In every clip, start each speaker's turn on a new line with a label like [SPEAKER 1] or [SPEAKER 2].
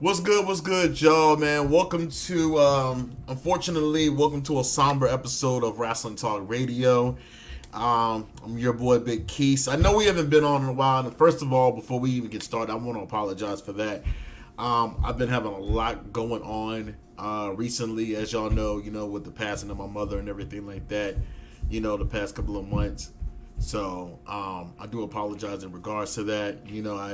[SPEAKER 1] What's good, y'all, man? Welcome to, welcome to a somber episode of Wrestling Talk Radio. I'm your boy, Big Keys. I know we haven't been on in a while, and first of all, before we even get started, I want to apologize for that. I've been having a lot going on recently, as y'all know, with the passing of my mother and everything like that, the past couple of months. So I do apologize in regards to that.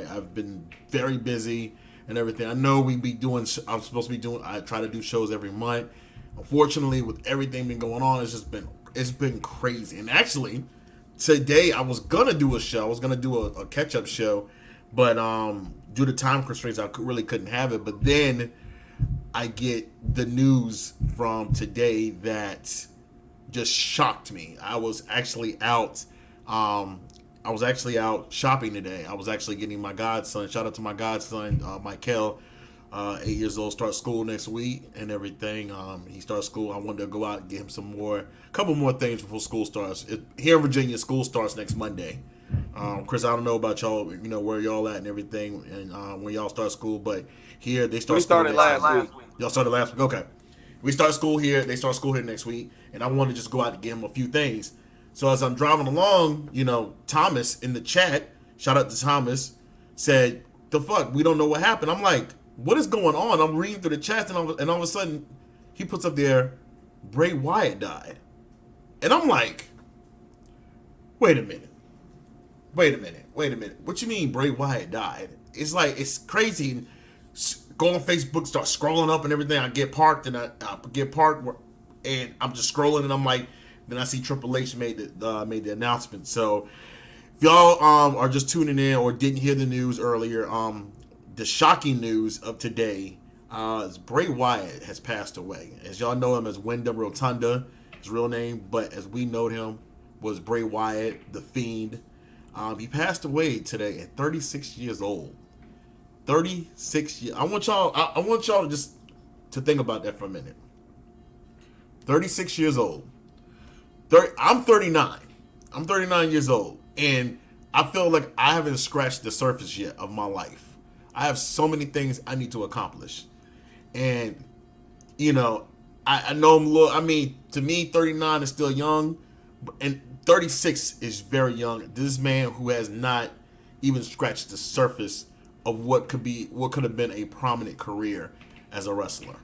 [SPEAKER 1] I've been very busy and everything. I know we be doing. I'm supposed to be doing. I try to do shows every month. Unfortunately, with everything been going on, it's been crazy. And actually, today I was gonna do a show. I was gonna do a catch up show, but due to time constraints, really couldn't have it. But then I get the news from today that just shocked me. I was actually out. I was actually out shopping today. I was actually getting my godson. Shout out to my godson, Michael, 8 years old, starts school next week and everything. He starts school. I wanted to go out and get him a couple more things before school starts. Here in Virginia, school starts next Monday. Chris, I don't know about y'all, where y'all at and everything, and when y'all start school, but here they start.
[SPEAKER 2] We started last week.
[SPEAKER 1] Y'all started last week. Okay, we start school here. They start school here next week, and I wanted to just go out and get him a few things. So as I'm driving along, Thomas in the chat, shout out to Thomas, said, "The fuck, we don't know what happened." I'm like, "What is going on?" I'm reading through the chats, and all of a sudden, he puts up there, Bray Wyatt died, and I'm like, "Wait a minute. What you mean Bray Wyatt died?" It's crazy. Go on Facebook, start scrolling up and everything. I get parked, and I get parked, and I'm just scrolling, and I'm like. Then I see Triple H made the announcement. So if y'all are just tuning in or didn't hear the news earlier, the shocking news of today is Bray Wyatt has passed away. As y'all know him as Windham Rotunda, his real name, but as we know him was Bray Wyatt, the Fiend. He passed away today at 36 years old. 36 years. I want y'all to just to think about that for a minute. 36 years old. I'm 39. I'm 39 years old, and I feel like I haven't scratched the surface yet of my life. I have so many things I need to accomplish, and I know I'm a little. I mean, to me, 39 is still young, and 36 is very young. This man who has not even scratched the surface of what could have been a prominent career as a wrestler,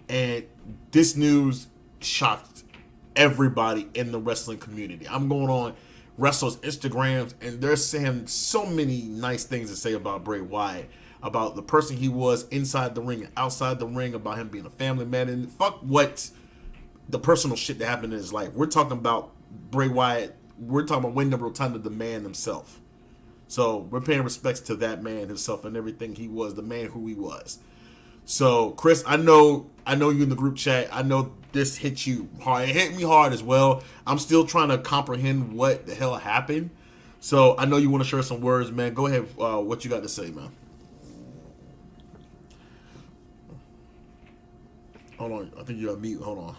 [SPEAKER 1] and this news shocked everybody in the wrestling community. I'm going on wrestlers' Instagrams, and they're saying so many nice things to say about Bray Wyatt, about the person he was inside the ring and outside the ring, about him being a family man, and fuck what the personal shit that happened in his life. We're talking about Bray Wyatt. We're talking about Windham Rotunda, the man himself. So we're paying respects to that man himself and everything he was, the man who he was. So, Chris, I know you in the group chat. I know this hit you hard. It hit me hard as well. I'm still trying to comprehend what the hell happened. So, I know you want to share some words, man. Go ahead. What you got to say, man? Hold on. I think you got mute. Hold on.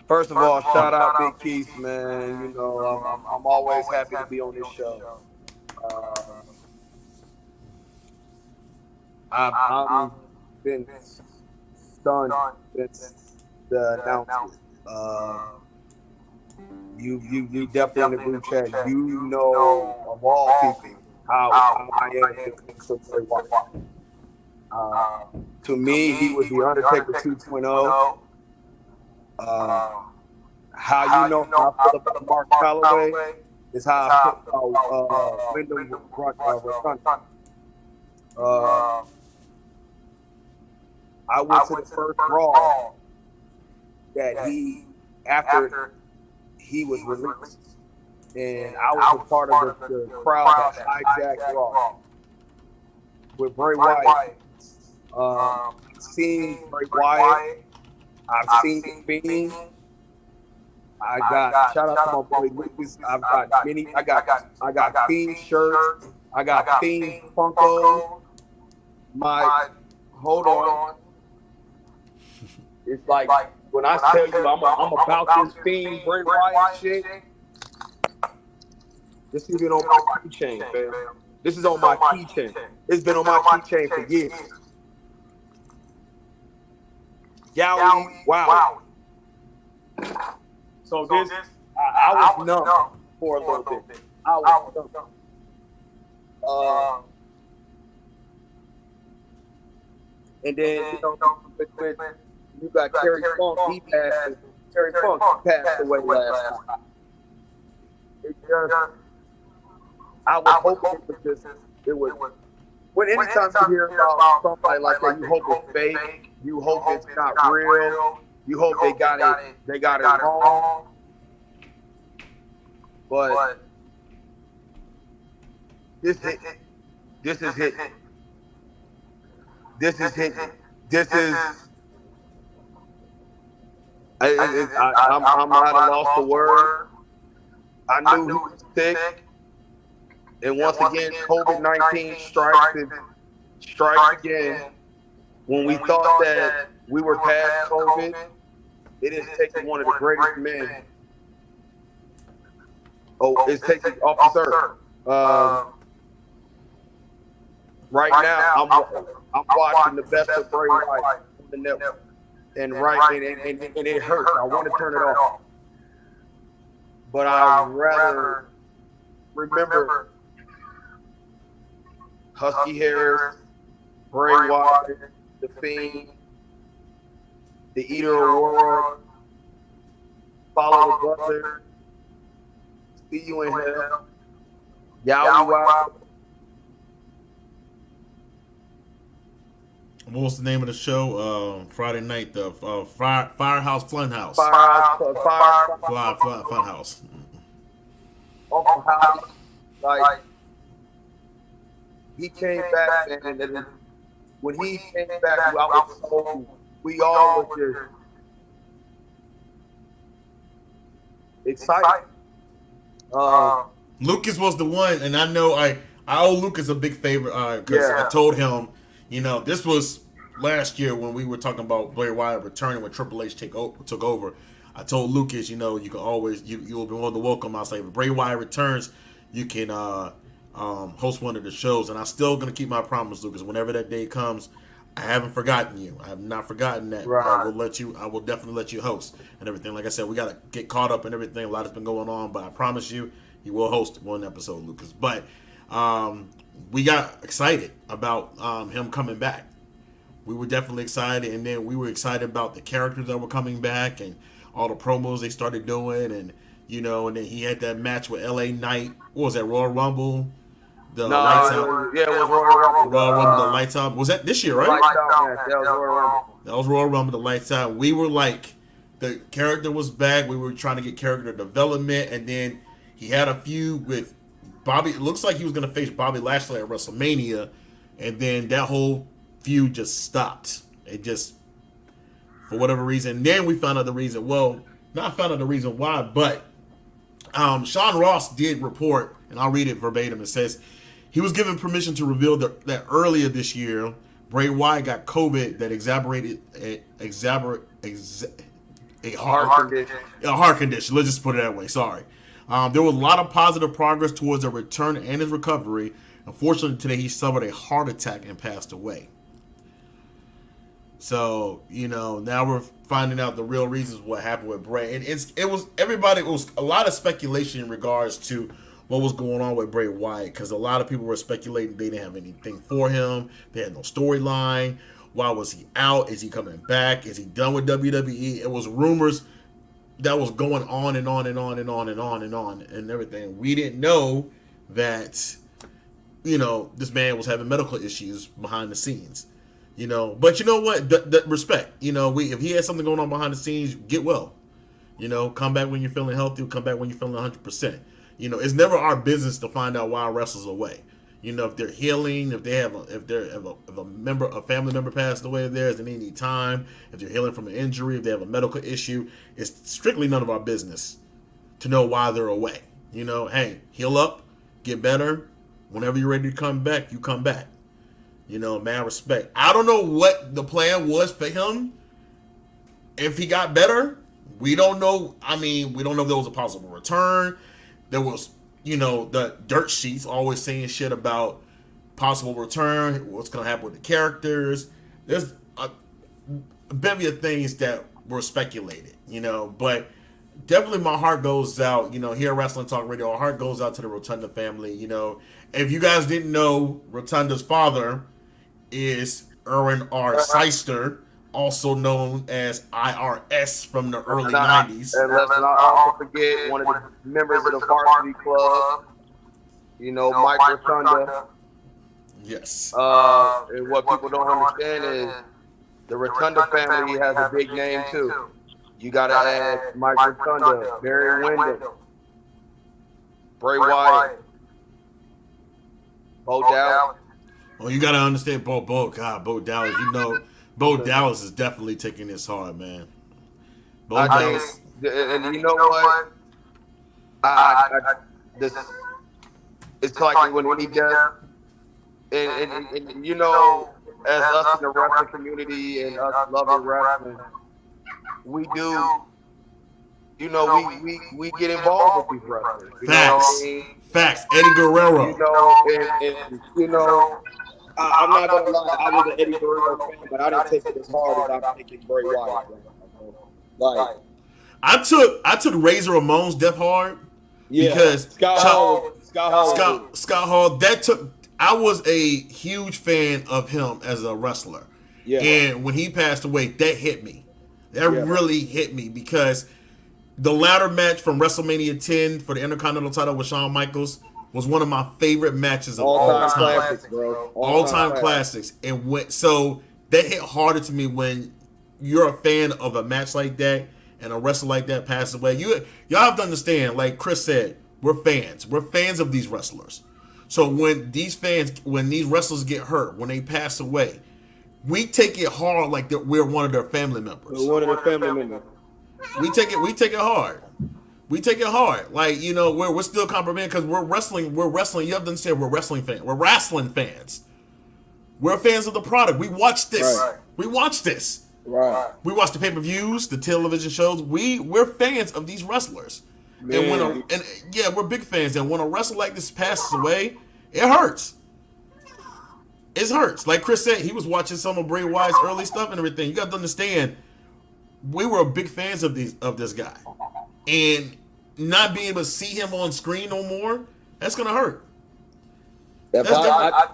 [SPEAKER 2] First of all, shout out Big Keith, man. I'm always happy to be on this show. I've been stunned since the announcement. You definitely in the group chat. You know of all people how I am to Bray Wyatt. To me, he was the Undertaker 2.0. How you know how I feel about Mark Calloway is how I feel about Windham Rotunda. I went to the first Raw that after he was released, and I was a part of the crowd that hijacked Raw with Bray Wyatt. I've seen Bray Wyatt. I've seen the Fiend. I got shout out to my boy Lucas. I got Fiend shirts. I got Fiend Funko. Hold on. It's like when I tell you I'm about this Fiend Bray Wyatt shit. This is even on my keychain, fam. This is on my keychain. It's been on my keychain for years. Yowie, wow. So this, I was numb for a little bit. I was numb. And then, you know, with you got Terry Funk, he passed away last night. It just, I was hoping it was when anytime you hear about somebody like that, you hope it's fake, you hope it's not real, you hope they got it wrong. But this is hitting. This is I'm at a loss for word. I knew he was sick. And once again, COVID-19 strikes again. When we thought that we were past COVID, it is taking one of the greatest men. It's taking off the earth. Right now, I'm watching the best of Bray Wyatt on the network, and it hurts. I want to turn it off, but I'd rather remember Husky Harris, Bray Wyatt, The Fiend, the Eater of World, Follow the Butler, See You in Hell, Yowie Wow.
[SPEAKER 1] What was the name of the show? Friday night, the Firehouse Funhouse. Funhouse.
[SPEAKER 2] Uncle Howie, like he came back, and when he came back, we all were just excited.
[SPEAKER 1] Lucas was the one, and I know I owe Lucas a big favor because I told him, you know, this was last year when we were talking about Bray Wyatt returning when Triple H took over. I told Lucas, you know, you can always you'll be more than welcome. I say if Bray Wyatt returns, you can host one of the shows, and I'm still gonna keep my promise, Lucas. Whenever that day comes, I haven't forgotten you. I have not forgotten that.
[SPEAKER 2] Right.
[SPEAKER 1] I will definitely let you host and everything. Like I said, we gotta get caught up and everything. A lot has been going on, but I promise you will host one episode, Lucas. But we got excited about him coming back. We were definitely excited, and then we were excited about the characters that were coming back and all the promos they started doing, and you know, and then he had that match with LA Knight. What was that, Royal Rumble? The Lights Out.
[SPEAKER 2] It was Royal Rumble.
[SPEAKER 1] Royal Rumble, the Lights Out. Was that this year, right?
[SPEAKER 2] Lights Out, yeah, that was Royal Rumble.
[SPEAKER 1] That was Royal Rumble, the Lights Out. We were like, the character was back. We were trying to get character development, and then he had a feud with Bobby. It looks like he was going to face Bobby Lashley at WrestleMania, and then that whole feud just stopped. It just, for whatever reason. Then we found out the reason. Well, not found out the reason why, but Sean Ross did report, and I'll read it verbatim. It says he was given permission to reveal that earlier this year, Bray Wyatt got COVID that exacerbated a heart condition. Let's just put it that way. Sorry. There was a lot of positive progress towards a return and his recovery. Unfortunately, today he suffered a heart attack and passed away. So, you know, now we're finding out the real reasons what happened with Bray. And it was a lot of speculation in regards to what was going on with Bray Wyatt, because a lot of people were speculating they didn't have anything for him. They had no storyline. Why was he out? Is he coming back? Is he done with WWE? It was rumors that was going on and on and on and on and on and on and everything. We didn't know that, you know, this man was having medical issues behind the scenes. You know, but you know what? The respect. You know, if he has something going on behind the scenes, get well. You know, come back when you're feeling healthy. Come back when you're feeling 100%. You know, it's never our business to find out why wrestlers are away. You know, if they're healing, if a family member passed away of theirs and they need time, if they're healing from an injury, if they have a medical issue, it's strictly none of our business to know why they're away. You know, hey, heal up, get better. Whenever you're ready to come back, you come back. You know, man, respect. I don't know what the plan was for him. If he got better, we don't know. I mean, we don't know if there was a possible return. There was the dirt sheets always saying shit about possible return, what's gonna happen with the characters. There's a bevy of things that were speculated, but definitely my heart goes out, here at Wrestling Talk Radio, our heart goes out to the Rotunda family. If you guys didn't know, Rotunda's father is Erwin R. Seister, also known as IRS from the early 90s.
[SPEAKER 2] And let's not also forget one of the members of the varsity club, Mike Rotunda.
[SPEAKER 1] Yes.
[SPEAKER 2] And what people don't understand is the Rotunda family has a big name too. You got to add Mike Rotunda, Barry Windham, Bray Wyatt, Bo Dallas.
[SPEAKER 1] Well, you got to understand Bo Dallas. Bo Dallas is definitely taking this hard, man. Bo Dallas.
[SPEAKER 2] And you know what? It's like when he does, and as us in the wrestling community and us loving wrestling, we do, we get involved with these wrestlers.
[SPEAKER 1] Facts. Eddie Guerrero.
[SPEAKER 2] I'm not gonna lie, I was an Eddie Guerrero fan, but I didn't take it as hard as I'm taking Bray Wyatt. Like,
[SPEAKER 1] I took Razor Ramon's death hard because
[SPEAKER 2] Scott
[SPEAKER 1] Hall. I was a huge fan of him as a wrestler, and when he passed away, that hit me. That really hit me because the ladder match from WrestleMania 10 for the Intercontinental title with Shawn Michaels was one of my favorite matches of all time.
[SPEAKER 2] Classics, bro.
[SPEAKER 1] All-time classics. And so that hit harder to me when you're a fan of a match like that and a wrestler like that passes away. Y'all have to understand, like Chris said, we're fans. We're fans of these wrestlers. So when these wrestlers get hurt, when they pass away, we take it hard like that we're one of their family members.
[SPEAKER 2] We're one of their family members.
[SPEAKER 1] We take it hard. We take it hard. Like, we're still complimenting because we're wrestling. You have to understand, we're wrestling fans. We're wrestling fans. We're fans of the product. We watch this.
[SPEAKER 2] Right.
[SPEAKER 1] We watch this.
[SPEAKER 2] Right.
[SPEAKER 1] We watch the pay-per-views, the television shows. We're fans of these wrestlers.
[SPEAKER 2] Man.
[SPEAKER 1] And we're big fans. And when a wrestler like this passes away, it hurts. It hurts. Like Chris said, he was watching some of Bray Wyatt's early stuff and everything. You got to understand, we were big fans of this guy. And not being able to see him on screen no more, that's going to hurt.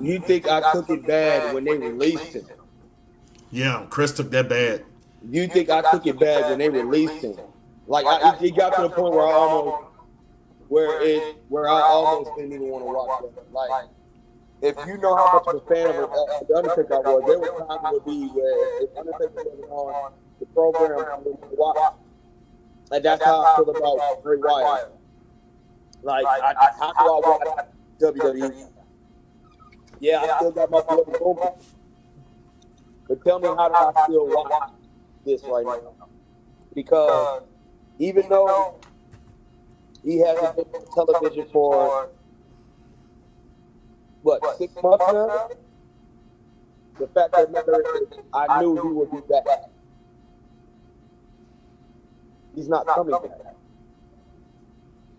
[SPEAKER 2] You think I took it bad when they released him?
[SPEAKER 1] Yeah, Chris took that bad.
[SPEAKER 2] You think I took it bad when they released him? Like, it got to the point where I almost didn't even want to watch it. Like, if you know how much of a fan of the Undertaker I was, there were times it would be where if Undertaker wasn't on the program, I wouldn't watch. And that's how I feel about Bray Wyatt. Like, how do I watch WWE? Yeah, I still got my blood open. But tell me, how do I still watch this right now? Because even though he hasn't been on television for, 6 months now? The fact that I knew he would be back. He's not coming back.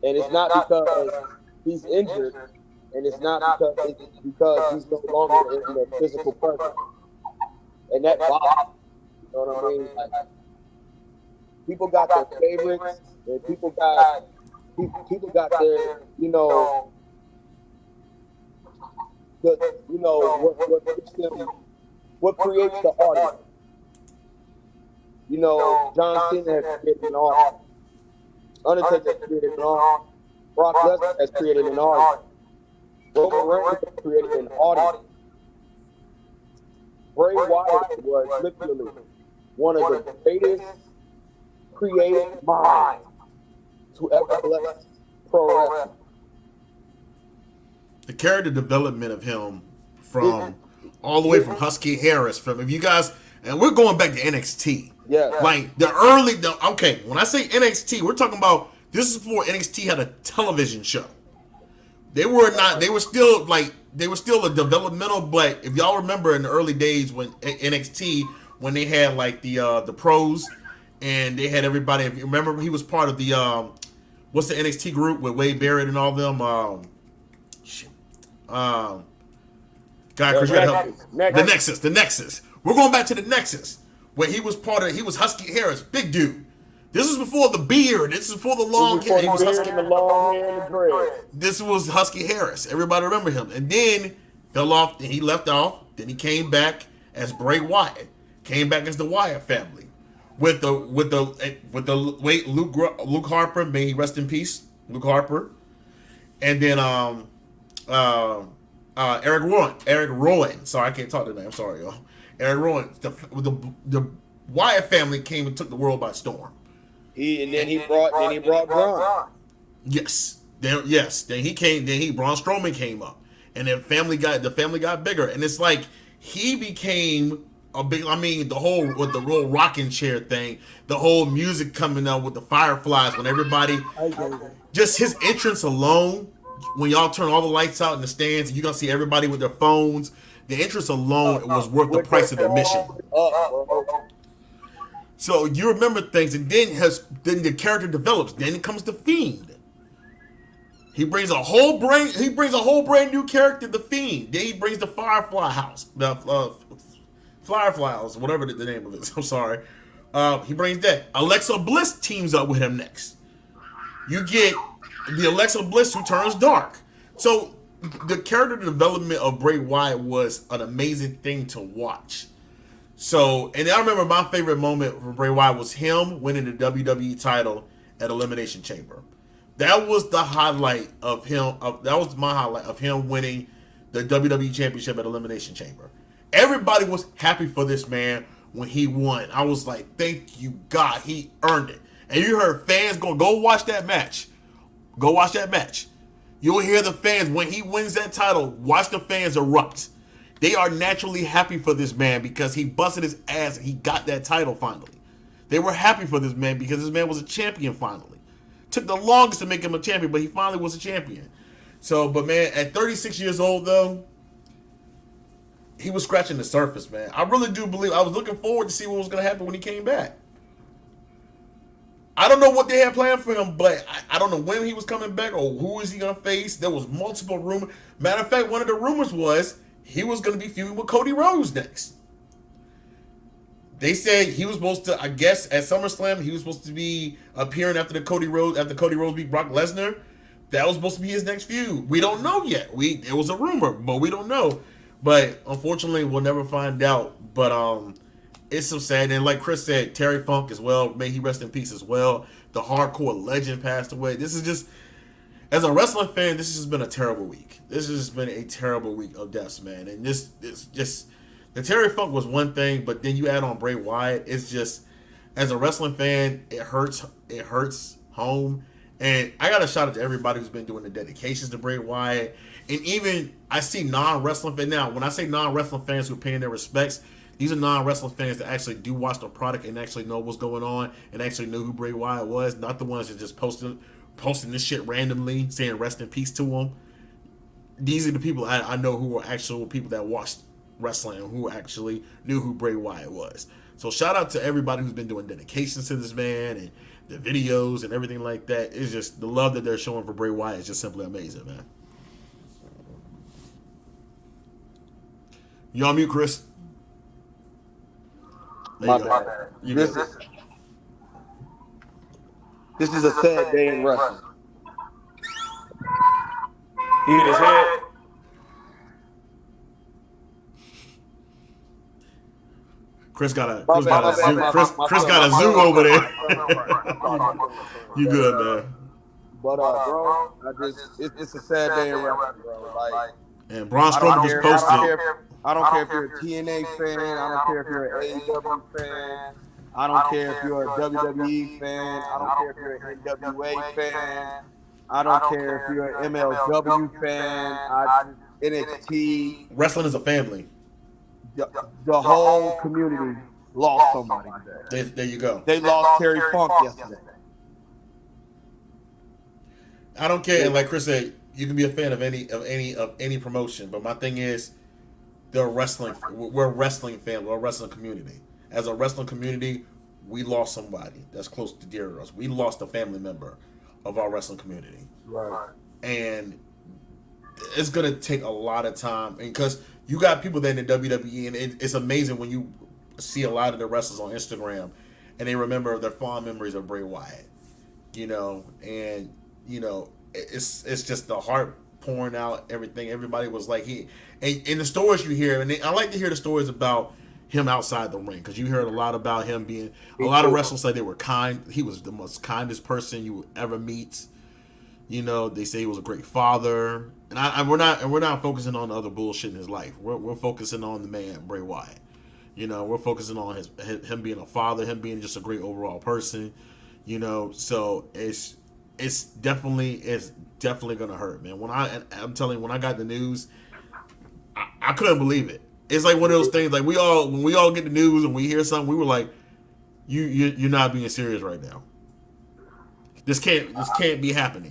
[SPEAKER 2] And it's not because he's injured, and it's not because he's no longer in the physical presence. And that bothers me. You know what I mean? Like, people got their favorites, and people got their, what creates the audience. John Cena has created an audience. Undertaker has created an audience. Brock Lesnar has created an audience. Roman Reigns has created an audience. Bray Wyatt was literally one of the greatest creative minds to ever bless pro wrestling.
[SPEAKER 1] The character development of him from all the way from Husky Harris, if you guys, and we're going back to NXT.
[SPEAKER 2] Yeah.
[SPEAKER 1] Like when I say NXT, we're talking about, this is before NXT had a television show. They were still a developmental, but if y'all remember in the early days when NXT, when they had like the pros and they had everybody, if you remember, he was part of the what's the NXT group with Wade Barrett and all them? Shit. God, Chris, you gotta help me. The Nexus. We're going back to the Nexus, where he was he was Husky Harris, big dude. This was before the beard. This is before the long hair. He was Husky.
[SPEAKER 2] The long hair and the dread.
[SPEAKER 1] This was Husky Harris. Everybody remember him. And then fell off. And he left off. Then he came back as Bray Wyatt. Came back as the Wyatt family. With the Luke Harper, may he rest in peace, Luke Harper. And then Eric Rowan. Sorry, I can't talk today. I'm sorry, y'all. Eric Rowan. The Wyatt family came and took the world by storm.
[SPEAKER 2] Then he brought Braun.
[SPEAKER 1] Yes. Then Braun Strowman came up. And then the family got bigger. And it's like he became a big, the whole rocking chair thing, the whole music coming out with the Fireflies, when everybody, just his entrance alone, when y'all turn all the lights out in the stands and you're going to see everybody with their phones, the entrance alone was worth the price of admission. So you remember things, and then the character develops. Then it comes the Fiend. He brings a whole brand new character, the Fiend. Then he brings the Firefly House, the Firefly House, whatever the name of it is. I'm sorry. He brings that. Alexa Bliss teams up with him next. You get the Alexa Bliss who turns dark. So the character development of Bray Wyatt was an amazing thing to watch. So, and I remember my favorite moment for Bray Wyatt was him winning the WWE title at Elimination Chamber. That was the highlight of him. That was my highlight of him winning the WWE Championship at Elimination Chamber. Everybody was happy for this man when he won. I was like, thank you, God. He earned it. And you heard fans going, go watch that match. Go watch that match. You'll hear the fans, when he wins that title, watch the fans erupt. They are naturally happy for this man because he busted his ass and he got that title finally. They were happy for this man because this man was a champion finally. Took the longest to make him a champion, but he finally was a champion. So, but man, at 36 years old though, he was scratching the surface, man. I really do believe, I was looking forward to see what was going to happen when he came back. I don't know what they had planned for him, but I don't know when he was coming back or who is he going to face. There was multiple rumors. Matter of fact, one of the rumors was he was going to be feuding with Cody Rhodes next. They said he was supposed to, I guess, at SummerSlam, he was supposed to be appearing after Cody Rhodes beat Brock Lesnar. That was supposed to be his next feud. We don't know yet. It was a rumor, but we don't know. But unfortunately, we'll never find out. But it's so sad. And like Chris said, Terry Funk as well. May he rest in peace as well. The hardcore legend passed away. This is just, as a wrestling fan, this has just been a terrible week. This has just been a terrible week of deaths, man. And this just, the Terry Funk was one thing, but then you add on Bray Wyatt. It's just, as a wrestling fan, it hurts. It hurts home. And I got to shout out to everybody who's been doing the dedications to Bray Wyatt. And even I see non-wrestling fans. Now, when I say non-wrestling fans who are paying their respects, these are non-wrestling fans that actually do watch the product and actually know what's going on and actually know who Bray Wyatt was. Not the ones that just posting this shit randomly, saying rest in peace to him. These are the people I know who are actual people that watched wrestling and who actually knew who Bray Wyatt was. So shout out to everybody who's been doing dedications to this man and the videos and everything like that. It's just the love that they're showing for Bray Wyatt is just simply amazing, man. You on mute, Chris?
[SPEAKER 2] My bad. This is a sad day in wrestling. He hit his head.
[SPEAKER 1] Chris got a zoo over there. You good, man?
[SPEAKER 2] But bro, it's a sad day in wrestling, bro. Like,
[SPEAKER 1] and Braun Strowman just posted.
[SPEAKER 2] I don't care if you're a TNA fan. I don't care if you're an AEW fan. I don't care if you're a WWE fan. I don't care if you're an NWA fan. I don't care if you're an MLW fan. NXT.
[SPEAKER 1] Wrestling is a family.
[SPEAKER 2] The whole community lost somebody today.
[SPEAKER 1] There you go.
[SPEAKER 2] They lost Terry Funk yesterday.
[SPEAKER 1] I don't care. And like Chris said, you can be a fan of any promotion, but my thing is, we're wrestling fans. We're a wrestling community. As a wrestling community, we lost somebody that's close to dear to us. We lost a family member. of our wrestling community.
[SPEAKER 2] Right.
[SPEAKER 1] And it's gonna take a lot of time, because you got people that in the WWE, and it's amazing when you see a lot of the wrestlers on Instagram, and they remember their fond memories of Bray Wyatt. And it's just the heart pouring out everything. Everybody was like, and the stories you hear, and I like to hear the stories about him outside the ring, because you heard a lot about him being. A lot of wrestlers say they were kind. He was the most kindest person you would ever meet. They say he was a great father, and we're not focusing on the other bullshit in his life. We're focusing on the man Bray Wyatt. We're focusing on him being a father, him being just a great overall person. So it's definitely gonna hurt, man. I'm telling you, when I got the news, I couldn't believe it. It's like one of those things. Like when we all get the news and we hear something, we were like, you're not being serious right now. This can't be happening.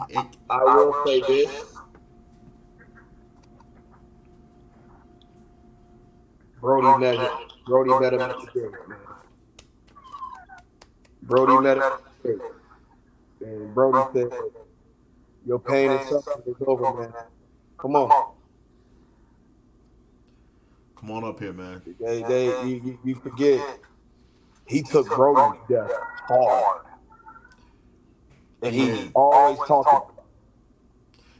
[SPEAKER 2] I will say this. Brody met him at the gate, man. Brody met him at the gate. And Brody said, your pain and suffering is over, man. Come on.
[SPEAKER 1] Come on up here, man.
[SPEAKER 2] You forget. He took Brody's death hard. And he always talked about it.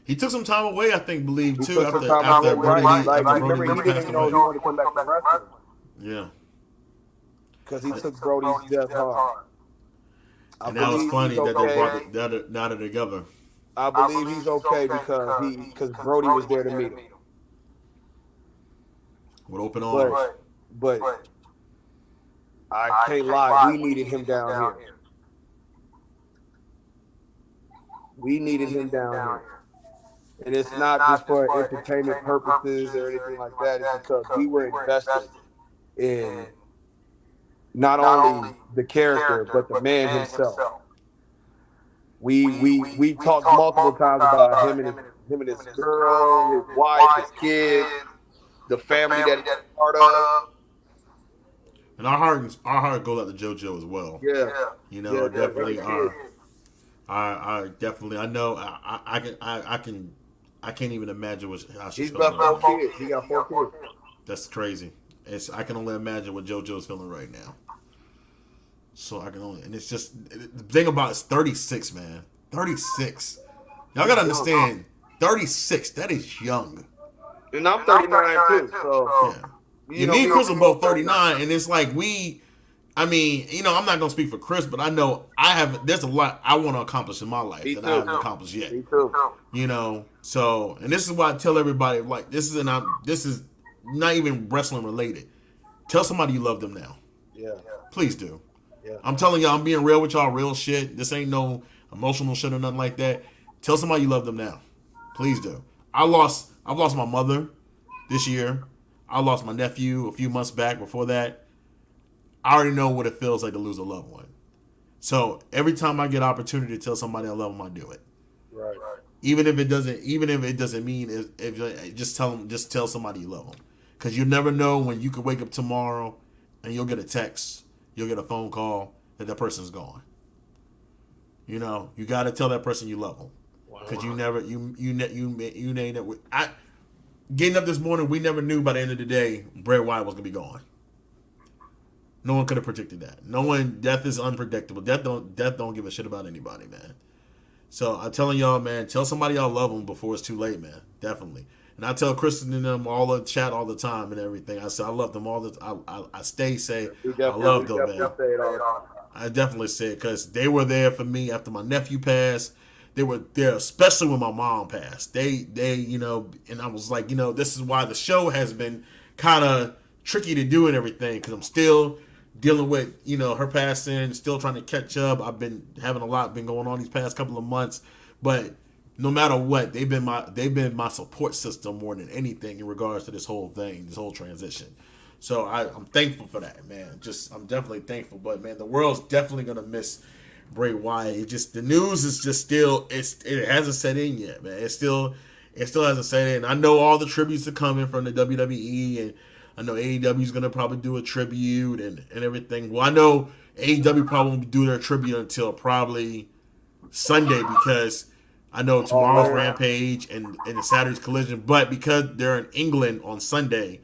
[SPEAKER 1] He took some time away, I think, too, after
[SPEAKER 2] Brody remember, he didn't
[SPEAKER 1] passed
[SPEAKER 2] know he
[SPEAKER 1] away.
[SPEAKER 2] wanted to come back to wrestling.
[SPEAKER 1] Yeah.
[SPEAKER 2] Because he took Brody's death hard.
[SPEAKER 1] And now it's funny that they brought now they're together.
[SPEAKER 2] I believe he's okay because Brody was there to meet him.
[SPEAKER 1] With open arms.
[SPEAKER 2] But I can't lie, we needed him down here. We needed him down here. And it's not just for entertainment purposes or anything like that. It's because we were invested in not only the character, but the man himself. We talked multiple times about him and his girl, his wife, his kids, the family that he's part of.
[SPEAKER 1] And our heart goes out to JoJo as well.
[SPEAKER 2] Yeah.
[SPEAKER 1] Definitely I definitely, I know, I can't even imagine how she's
[SPEAKER 2] feeling. He's got 4 kids. He got 4 kids.
[SPEAKER 1] That's crazy. I can only imagine what JoJo's feeling right now. So and it's just, the thing about it's 36, man. 36. Y'all gotta understand, 36, that is young.
[SPEAKER 2] And I'm 39 too, so.
[SPEAKER 1] Yeah. Me and Chris are both 39, and it's like I'm not gonna speak for Chris, but I know there's a lot I want to accomplish in my life that I haven't accomplished yet.
[SPEAKER 2] Me too.
[SPEAKER 1] So, and this is why I tell everybody, like, this is not even wrestling related. Tell somebody you love them now.
[SPEAKER 2] Yeah.
[SPEAKER 1] Please do.
[SPEAKER 2] Yeah.
[SPEAKER 1] I'm telling y'all, I'm being real with y'all, real shit. This ain't no emotional shit or nothing like that. Tell somebody you love them now. Please do. I've lost my mother this year. I lost my nephew a few months back. Before that, I already know what it feels like to lose a loved one. So every time I get opportunity to tell somebody I love them, I do it.
[SPEAKER 2] Right.
[SPEAKER 1] Even if it doesn't mean if just tell somebody you love them, because you never know when you could wake up tomorrow and you'll get a text, you'll get a phone call that person's gone. You got to tell that person you love them, because getting up this morning, we never knew by the end of the day Bray Wyatt was gonna be gone. No one could have predicted that. Death is unpredictable. Death don't give a shit about anybody, man. So I'm telling y'all, man, tell somebody y'all love them before it's too late, man. Definitely. And I tell Kristen and them all the chat all the time and everything. I say I love them all the time. I say I love them, man. I definitely say it because they were there for me after my nephew passed. They were there, especially when my mom passed. They and I was like, this is why the show has been kind of tricky to do and everything, because I'm still dealing with, her passing, still trying to catch up. I've been having a lot been going on these past couple of months, but no matter what, they've been my support system more than anything in regards to this whole thing, this whole transition. So I'm thankful for that, man. I'm definitely thankful, but man, the world's definitely gonna miss Bray Wyatt. The news is just still, it hasn't set in yet, man. It still hasn't set in. I know all the tributes are coming from the WWE, and I know AEW is gonna probably do a tribute and everything. Well, I know AEW probably won't do their tribute until probably Sunday because I know
[SPEAKER 2] Oh
[SPEAKER 1] tomorrow's
[SPEAKER 2] man.
[SPEAKER 1] Rampage and Saturday's Collision, but because they're in England on Sunday,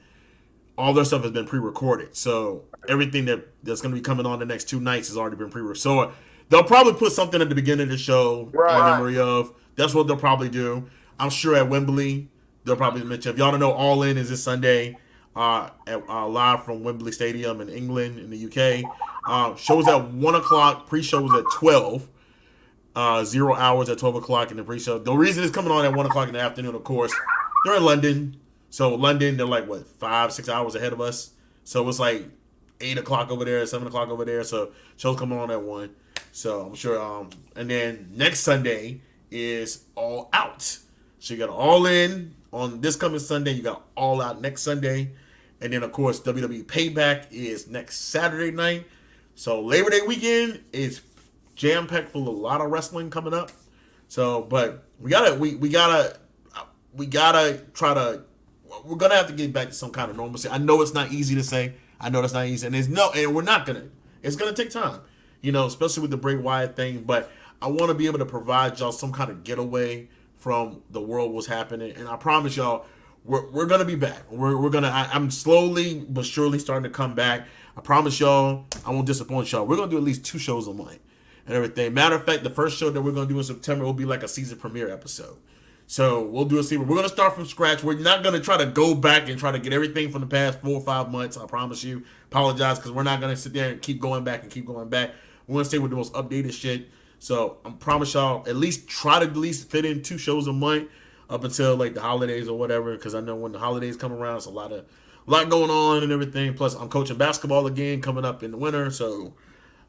[SPEAKER 1] all their stuff has been pre-recorded. So everything that's going to be coming on the next 2 nights has already been pre-recorded. So they'll probably put something at the beginning of the show in
[SPEAKER 2] Right.
[SPEAKER 1] memory of. That's what they'll probably do. I'm sure at Wembley they'll probably mention. If y'all don't know, All In is this Sunday, live from Wembley Stadium in England in the UK. Shows at 1 o'clock. Pre-show was at 12. 0 hours at 12 o'clock in the pre-show. The reason it's coming on at 1 o'clock in the afternoon, of course, they're in London. So London, they're like what 5-6 hours ahead of us. So it's like 8 o'clock over there, 7 o'clock over there. So show's coming on at 1. So I'm sure. And then next Sunday is All Out. So you got All In on this coming Sunday. You got All Out next Sunday, and then of course WWE Payback is next Saturday night. So Labor Day weekend is jam packed full of a lot of wrestling coming up. So, but we gotta try to. We're gonna have to get back to some kind of normalcy. I know it's not easy to say. I know that's not easy, and we're not gonna. It's gonna take time, especially with the Bray Wyatt thing. But I want to be able to provide y'all some kind of getaway from the world what's happening, and I promise y'all, we're gonna be back. We're gonna. I'm slowly but surely starting to come back. I promise y'all, I won't disappoint y'all. We're gonna do at least 2 shows a month and everything. Matter of fact, the first show that we're gonna do in September will be like a season premiere episode. So we'll do a season. We're gonna start from scratch. We're not gonna try to go back and try to get everything from the past 4 or 5 months. I promise you. Apologize because we're not gonna sit there and keep going back and keep going back. We're gonna stay with the most updated shit. So I promise y'all, at least try to at least fit in 2 shows a month up until like the holidays or whatever. Because I know when the holidays come around, it's a lot going on and everything. Plus, I'm coaching basketball again coming up in the winter, so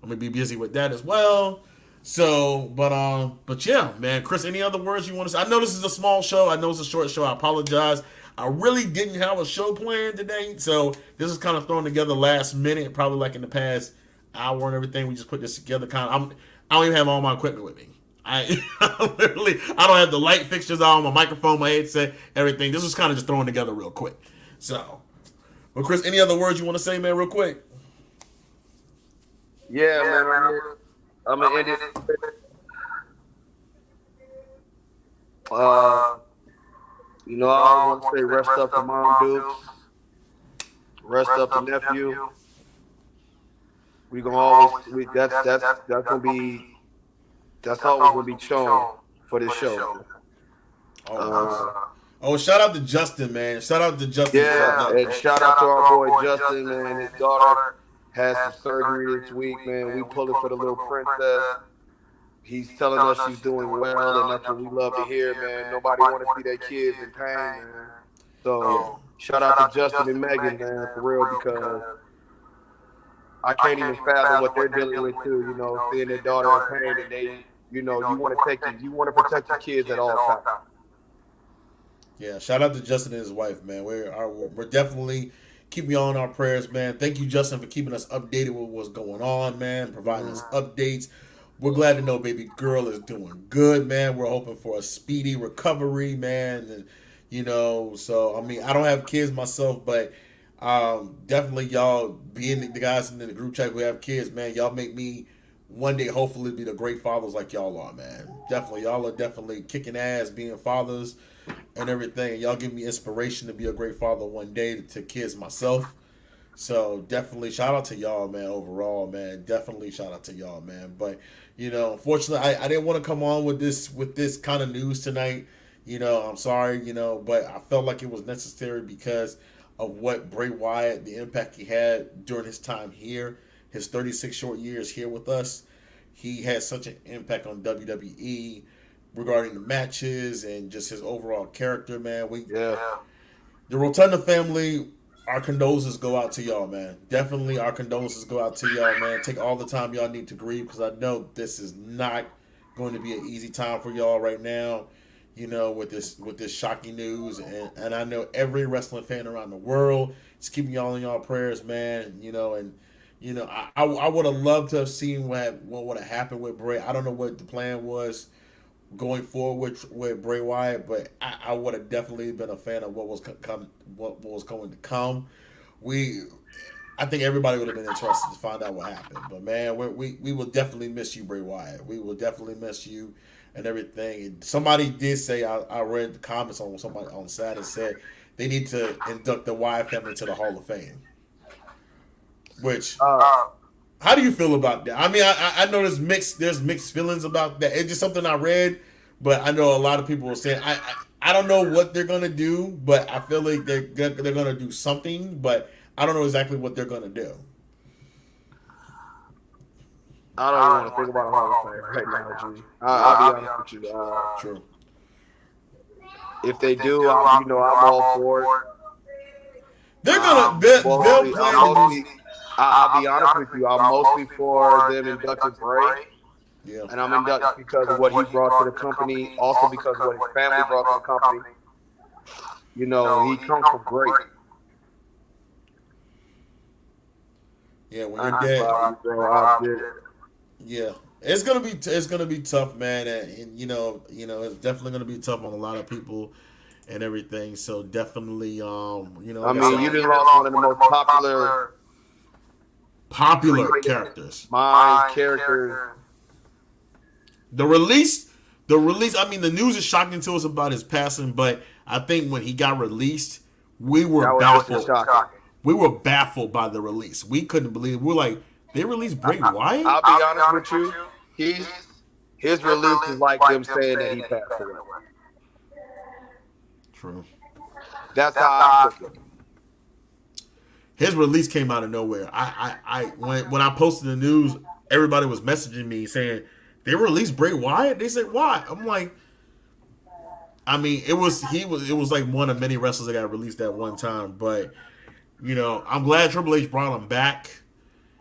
[SPEAKER 1] I'm gonna be busy with that as well. So, but yeah, man, Chris, any other words you want to say? I know this is a small show. I know it's a short show. I apologize. I really didn't have a show planned today, so this is kind of thrown together last minute, probably like in the past hour and everything. We just put this together. I don't even have all my equipment with me. I don't have the light fixtures on, my microphone, my headset, everything. This was kind of just thrown together real quick. So, well, Chris, any other words you want to say, man, real quick?
[SPEAKER 2] Yeah, man. I'm gonna end it. I want to say rest up to Mom Dukes, rest up to nephew. We gonna always that's gonna be that's always gonna be shown for this show.
[SPEAKER 1] Shout out to Justin, man. Shout out to Justin.
[SPEAKER 2] Yeah, and shout out to our boy Justin, man. His daughter had some surgery this week, man. We pulling for the little princess. He's telling us she's doing well, and that's what we love to hear, man. Nobody want to see their kids in pain, man. So shout out to Justin and Megan, man, for real, because I can't even fathom what they're dealing with too. Seeing their daughter in pain, and they, you want to protect your kids at all times.
[SPEAKER 1] Yeah, shout out to Justin and his wife, man. We're definitely keeping y'all in our prayers, man. Thank you, Justin, for keeping us updated with what's going on, man. Providing us updates. We're glad to know baby girl is doing good, man. We're hoping for a speedy recovery, man. And, so, I mean, I don't have kids myself, but definitely y'all being the guys in the group chat who have kids, man, y'all make me one day hopefully be the great fathers like y'all are, man. Definitely, y'all are definitely kicking ass being fathers and everything. Y'all give me inspiration to be a great father one day to kids myself. So definitely shout out to y'all, man, overall, man. Definitely shout out to y'all, man. But, unfortunately, I didn't want to come on with this kind of news tonight. I'm sorry, but I felt like it was necessary because of what Bray Wyatt, the impact he had during his time here, his 36 short years here with us. He had such an impact on WWE regarding the matches and just his overall character, man. The Rotunda family, our condolences go out to y'all, man. Definitely our condolences go out to y'all, man. Take all the time y'all need to grieve, because I know this is not going to be an easy time for y'all right now, with this shocking news. And I know every wrestling fan around the world is keeping y'all in y'all prayers, man. I would have loved to have seen what would have happened with Bray. I don't know what the plan was going forward with Bray Wyatt, but I would have definitely been a fan of what was going to come. I think everybody would have been interested to find out what happened. But man, we will definitely miss you, Bray Wyatt. We will definitely miss you and everything. And somebody did say, I read the comments on somebody on Saturday said they need to induct the Wyatt family to the Hall of Fame. Which, how do you feel about that? I mean, I know there's mixed feelings about that. It's just something I read, but I know a lot of people are saying I don't know what they're gonna do, but I feel like they're gonna do something, but I don't know exactly what they're gonna do.
[SPEAKER 2] I don't even want to think about a Hall of Fame right now, G. I'll be honest with you.
[SPEAKER 1] True.
[SPEAKER 2] If they do, I'm all for it.
[SPEAKER 1] They'll plan.
[SPEAKER 2] I'll be honest with you. I'm mostly for them inducting Bray.
[SPEAKER 1] Yeah.
[SPEAKER 2] And I'm inducted because of what he brought to the company, also because of what his family brought to the company. You know, he comes from great.
[SPEAKER 1] Yeah, when you're dead, yeah, it's gonna be tough, man, and you know, it's definitely gonna be tough on a lot of people and everything. So definitely, you know,
[SPEAKER 2] I mean, you just lost one of the most popular
[SPEAKER 1] characters.
[SPEAKER 2] My character.
[SPEAKER 1] The release. I mean, the news is shocking to us about his passing, but I think when he got released, we were baffled. We were baffled by the release. We couldn't believe it. We're like, they released Bray Wyatt?
[SPEAKER 2] I'll be honest with you. His release is like them saying that he passed away.
[SPEAKER 1] True.
[SPEAKER 2] That's how I took it.
[SPEAKER 1] His release came out of nowhere. When I posted the news, everybody was messaging me saying, they released Bray Wyatt? They said, why? I'm like, I mean, it was like one of many wrestlers that got released at one time, but you know, I'm glad Triple H brought him back.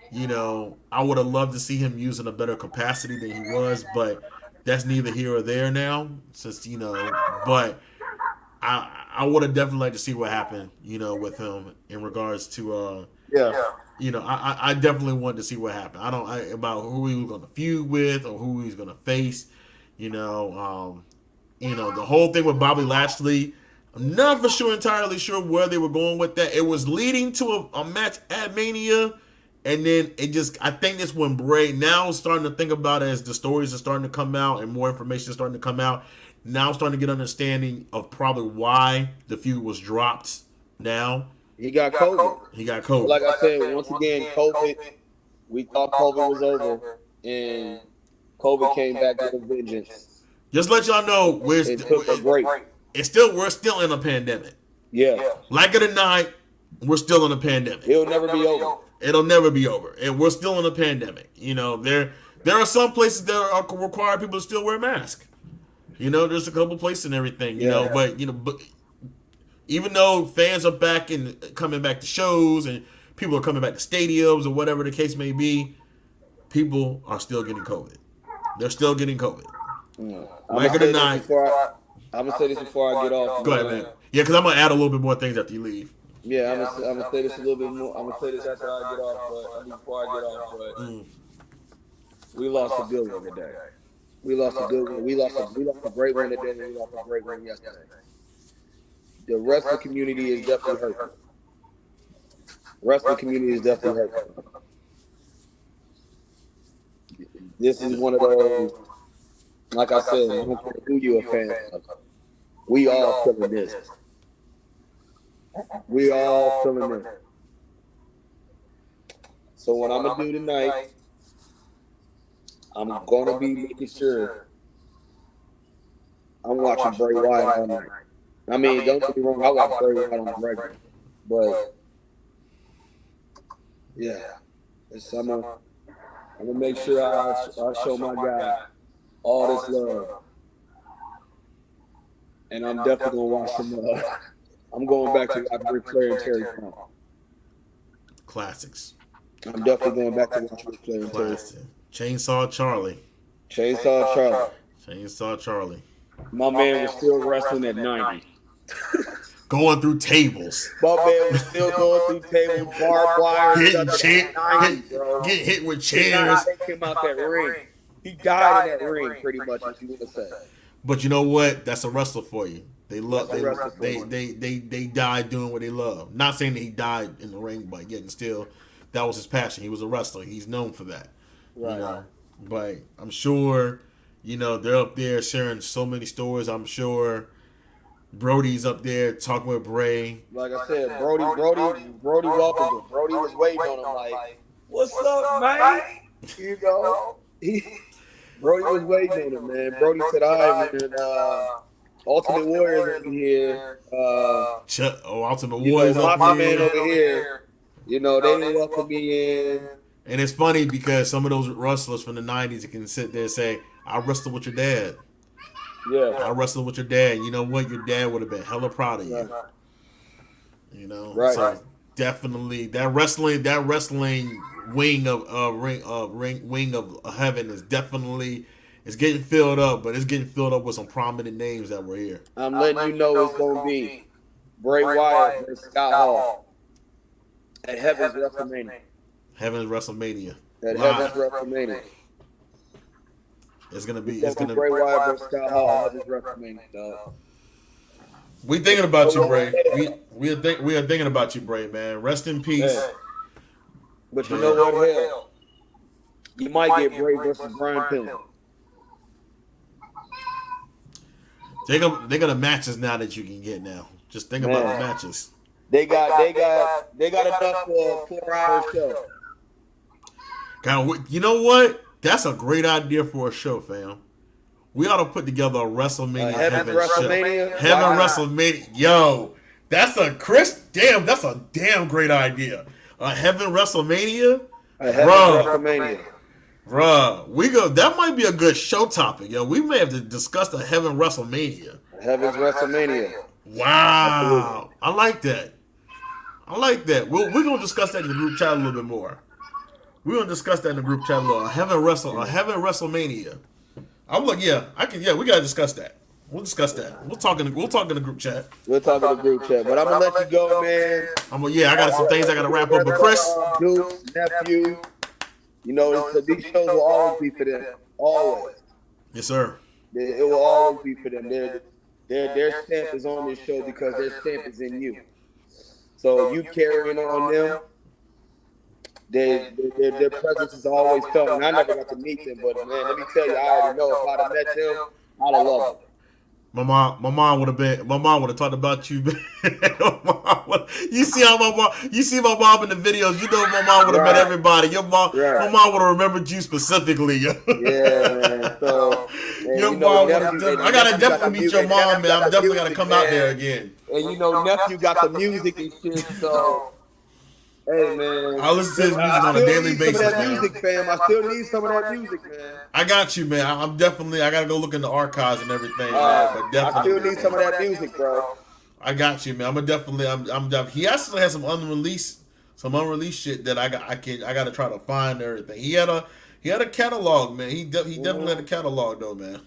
[SPEAKER 1] You know, I would have loved to see him used in a better capacity than he was, but that's neither here or there now. Since but I would have definitely liked to see what happened, with him in regards to I definitely wanted to see what happened. About who he was going to feud with or who he was going to face. The whole thing with Bobby Lashley. I'm not entirely sure where they were going with that. It was leading to a match at Mania, and then I think that's when Bray now is starting to think about it as the stories are starting to come out and more information is starting to come out. Now I'm starting to get understanding of probably why the feud was dropped now.
[SPEAKER 2] He got COVID. Like I said, once again, COVID, we thought COVID was over, and COVID came back with a vengeance.
[SPEAKER 1] Just let y'all know, we're still in a pandemic.
[SPEAKER 2] Yeah.
[SPEAKER 1] Like it or not, we're still in a pandemic.
[SPEAKER 2] It'll never be over.
[SPEAKER 1] It'll never be over. And we're still in a pandemic. There are some places that require people to still wear masks. There's a couple places and everything, but even though fans are back and coming back to shows and people are coming back to stadiums or whatever the case may be, people are still getting COVID. They're still getting COVID. Like it or not.
[SPEAKER 2] I'm going to say this before I get off.
[SPEAKER 1] Go ahead, man. Yeah, because I'm going to add a little bit more things after you leave.
[SPEAKER 2] Yeah, I'm going to say this a little bit more. I'm going to say this after I get off, before I get off, we lost a good one today. We lost a good one. We lost a great one today, and we lost a great one yesterday. The wrestling community is definitely hurt. This is one of those, like I said, who you a fan of. We all feeling this. So what I'm going to do tonight, I'm going to be making sure I'm watching Bray Wyatt all night. I mean, don't get me wrong, I watch Bray Wyatt on the regular. But, yeah, I'm going to make sure I show my guy all this love. And I'm definitely going to watch some I'm going back to watch Ric Flair and Terry Funk.
[SPEAKER 1] Classics.
[SPEAKER 2] I'm definitely going back to watch Ric Flair and Terry.
[SPEAKER 1] Chainsaw Charlie.
[SPEAKER 2] My man was still wrestling at 90.
[SPEAKER 1] Going through tables.
[SPEAKER 2] My man was still going through tables, barbed wire,
[SPEAKER 1] getting hit with chairs.
[SPEAKER 2] He came out that ring. He died in that ring, pretty much, as you would have said.
[SPEAKER 1] But you know what? That's a wrestler for you. They died doing what they love. Not saying that he died in the ring, but yet and still, that was his passion. He was a wrestler. He's known for that.
[SPEAKER 2] Right.
[SPEAKER 1] You know, but I'm sure, you know, they're up there sharing so many stories. I'm sure Brody's up there talking with Bray.
[SPEAKER 2] Like I said, Brody welcomed him. Brody was waiting on him like, "What's up, man?" You know, Brody was waiting on him, man. Brody said, "All right, man. Ultimate Warriors over here.
[SPEAKER 1] Ultimate
[SPEAKER 2] You
[SPEAKER 1] Warriors
[SPEAKER 2] know,
[SPEAKER 1] up
[SPEAKER 2] my
[SPEAKER 1] here.
[SPEAKER 2] man over here. You know, they didn't welcome me in."
[SPEAKER 1] And it's funny because some of those wrestlers from the 90s can sit there and say, I wrestled with your dad.
[SPEAKER 2] Yeah.
[SPEAKER 1] I wrestled with your dad. You know what? Your dad would have been hella proud of you.
[SPEAKER 2] Right.
[SPEAKER 1] You know?
[SPEAKER 2] Right.
[SPEAKER 1] So definitely that wrestling wing of heaven is definitely it's getting filled up, but it's getting filled up with some prominent names that were here.
[SPEAKER 2] I'm letting you know it's going to be Bray Wyatt versus Scott Hall at Heaven's WrestleMania.
[SPEAKER 1] Heaven's WrestleMania.
[SPEAKER 2] At Heaven's WrestleMania.
[SPEAKER 1] It's gonna be
[SPEAKER 2] Bray Wyatt versus Scott Hall at Heaven's WrestleMania, dog.
[SPEAKER 1] We thinking about you, Bray. We are thinking about you, Bray, man. Rest in peace.
[SPEAKER 2] Yeah. But you know what? Hell, you might get Bray versus Brian Pillman.
[SPEAKER 1] They got the matches now that you can get now. Just think about the matches.
[SPEAKER 2] They got enough for a 4-hour show.
[SPEAKER 1] God, you know what? That's a great idea for a show, fam. We ought to put together a WrestleMania
[SPEAKER 2] Heaven WrestleMania.
[SPEAKER 1] show. Heaven WrestleMania. Yo, that's a damn great idea. A Heaven WrestleMania?
[SPEAKER 2] WrestleMania.
[SPEAKER 1] Bruh, that might be a good show topic, yo. We may have to discuss the Heaven WrestleMania.
[SPEAKER 2] Heaven's WrestleMania.
[SPEAKER 1] Wow. I like that. We're gonna discuss that in the group chat a little bit more. We're gonna discuss that in the group chat a little. A Heaven WrestleMania. We gotta discuss that. We'll discuss that. We'll talk in the group chat.
[SPEAKER 2] We'll talk in the group chat. But I'm gonna let you go, man.
[SPEAKER 1] I got some things I gotta wrap up. But Chris,
[SPEAKER 2] Duke's nephew, you know, these shows will always be for them. Always.
[SPEAKER 1] Yes, sir.
[SPEAKER 2] It will always be for them. Their stamp is on this show because their stamp is in you. So you carrying on them. Their presence is always felt, and I never got to meet them, but man, let me tell you, I already know if I'd have met them, I'd have loved them.
[SPEAKER 1] My mom would have talked about you. You see my mom in the videos. You know my mom would have met everybody. My mom would have remembered you specifically.
[SPEAKER 2] Yeah, man. So
[SPEAKER 1] your mom would have. I gotta definitely meet your mom, man. I'm definitely gotta come out there again.
[SPEAKER 2] And you know, nephew got the music and shit. So hey, man.
[SPEAKER 1] I listen to his music on a daily basis.
[SPEAKER 2] Some of that music, fam. I still need some of that music, man.
[SPEAKER 1] I got you, man. I gotta go look in the archives and everything, man. But definitely,
[SPEAKER 2] I still need some of that music, bro.
[SPEAKER 1] I got you, man. I'm definitely. He actually has some unreleased shit that I gotta try to find and everything. He had a catalog, man. He definitely had a catalog, though, man.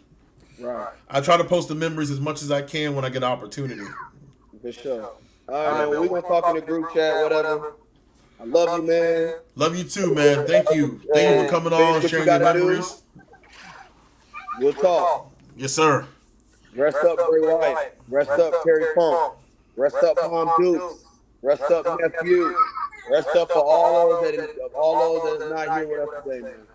[SPEAKER 2] Right.
[SPEAKER 1] I try to post the memories as much as I can when I get an opportunity.
[SPEAKER 2] For sure. All right, man. Well, we're gonna talk in the group chat, whatever. I love you, man.
[SPEAKER 1] Love you too, man. Thank you. Thank you for coming on, sharing your memories.
[SPEAKER 2] We'll talk.
[SPEAKER 1] Yes, sir.
[SPEAKER 2] Rest up, Bray Wyatt. Rest up, Terry Funk. Rest up, Mom Dukes. Rest up, nephew. Rest up for all those that is not here with us today, man.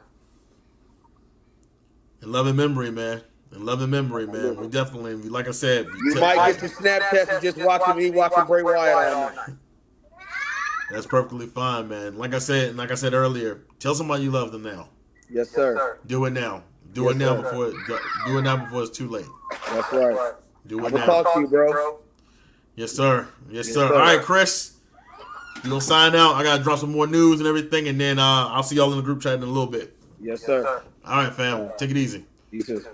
[SPEAKER 1] In loving memory, man. We definitely, like I said,
[SPEAKER 2] you might get some Snapchats and just watching Bray Wyatt all night.
[SPEAKER 1] That's perfectly fine, man. Like I said earlier, tell somebody you love them now.
[SPEAKER 2] Yes, sir.
[SPEAKER 1] Do it now. Do it now before it's too late.
[SPEAKER 2] That's right.
[SPEAKER 1] Do it
[SPEAKER 2] I'm
[SPEAKER 1] now.
[SPEAKER 2] gonna talk to you, bro.
[SPEAKER 1] Yes, sir. Yes, sir. All right, Chris. You gonna sign out? I gotta drop some more news and everything, and then I'll see y'all in the group chat in a little bit.
[SPEAKER 2] Yes, sir.
[SPEAKER 1] All right, fam. Take it easy.
[SPEAKER 2] You too.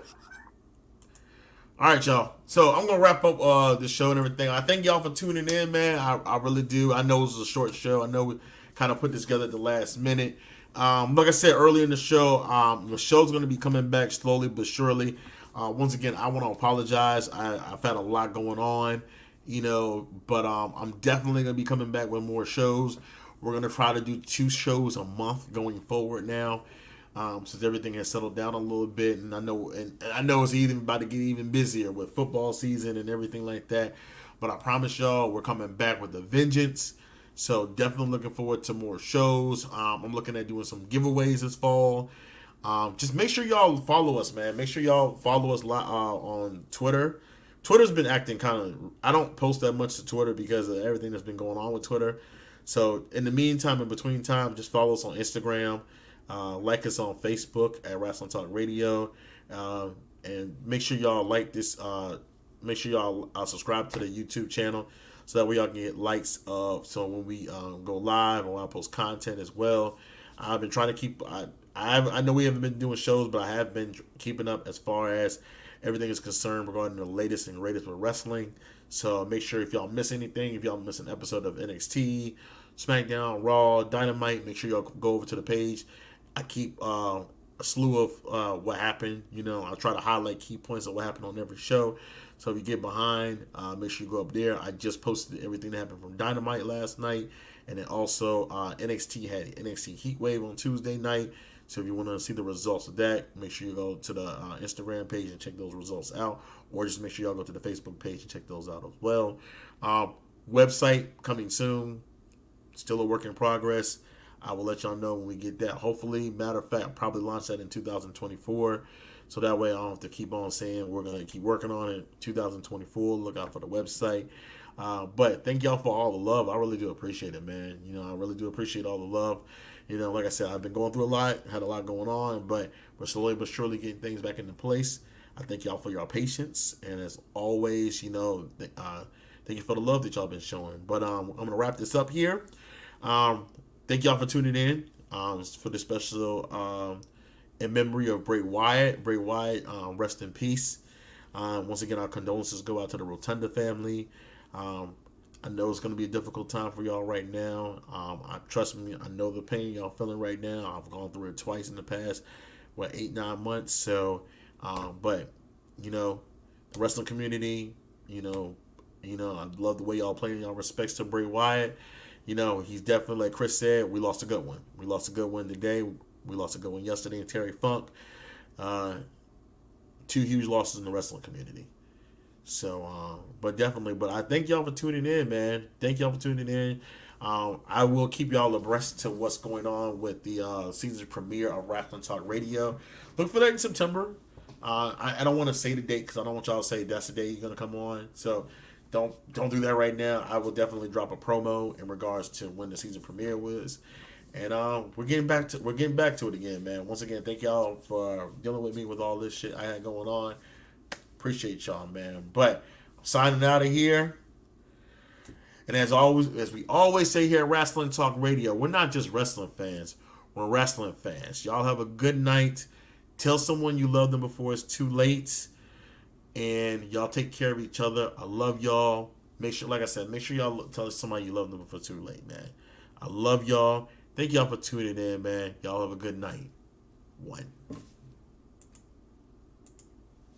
[SPEAKER 1] All right, y'all. So I'm gonna wrap up the show and everything. I thank y'all for tuning in, man. I really do. I know it was a short show. I know we kind of put this together at the last minute. Like I said earlier in the show's gonna be coming back slowly but surely. Once again, I want to apologize. I've had a lot going on, but I'm definitely gonna be coming back with more shows. We're gonna try to do 2 shows a month going forward now. Since everything has settled down a little bit, and I know it's even about to get even busier with football season and everything like that. But I promise y'all, we're coming back with a vengeance. So definitely looking forward to more shows. I'm looking at doing some giveaways this fall. Just make sure y'all follow us, man. Make sure y'all follow us on Twitter. Twitter's been acting kind of. I don't post that much to Twitter because of everything that's been going on with Twitter. So in the meantime, in between time, just follow us on Instagram. Like us on Facebook at Wrestling Talk Radio. And make sure y'all like this. Make sure y'all subscribe to the YouTube channel so that way y'all can get likes of. So when we go live or when I post content as well. I've been trying to keep. I know we haven't been doing shows, but I have been keeping up as far as everything is concerned regarding the latest and greatest with wrestling. So make sure if y'all miss anything, if y'all miss an episode of NXT, SmackDown, Raw, Dynamite, make sure y'all go over to the page. I keep a slew of what happened. You know, I try to highlight key points of what happened on every show. So if you get behind, make sure you go up there. I just posted everything that happened from Dynamite last night. And then also NXT had NXT Heatwave on Tuesday night. So if you want to see the results of that, make sure you go to the Instagram page and check those results out. Or just make sure y'all go to the Facebook page and check those out as well. Website coming soon. Still a work in progress. I will let y'all know when we get that. Hopefully, matter of fact, probably launch that in 2024. So that way I don't have to keep on saying we're going to keep working on it 2024. Look out for the website. But thank y'all for all the love. I really do appreciate it, man. You know, I really do appreciate all the love. You know, like I said, I've been going through a lot, had a lot going on, but we're slowly but surely getting things back into place. I thank y'all for your patience. And as always, you know, thank you for the love that y'all been showing. But I'm going to wrap this up here. Thank y'all for tuning in for this special in memory of Bray Wyatt. Bray Wyatt, rest in peace. Once again, our condolences go out to the Rotunda family. I know it's going to be a difficult time for y'all right now. Trust me, I know the pain y'all feeling right now. I've gone through it twice in the past, 8-9 months. So, but you know, the wrestling community, you know, I love the way y'all playing y'all respects to Bray Wyatt. You know, he's definitely, like Chris said, we lost a good one. We lost a good one today. We lost a good one yesterday in Terry Funk. 2 huge losses in the wrestling community. So, but I thank y'all for tuning in, man. Thank y'all for tuning in. I will keep y'all abreast to what's going on with the season premiere of Wrestling Talk Radio. Look for that in September. I don't want to say the date because I don't want y'all to say that's the day you're gonna come on. So don't do that right now. I will definitely drop a promo in regards to when the season premiere was. And we're getting back to it again, man. Once again, thank y'all for dealing with me with all this shit I had going on. Appreciate y'all, man. But I'm signing out of here. And as we always say here at Wrestling Talk Radio, we're not just wrestling fans. We're wrestling fans. Y'all have a good night. Tell someone you love them before it's too late. And y'all take care of each other. I love y'all. Make sure, like I said, make sure y'all tell somebody you love them before it's too late, man. I love y'all. Thank y'all for tuning in, man. Y'all have a good night. 1.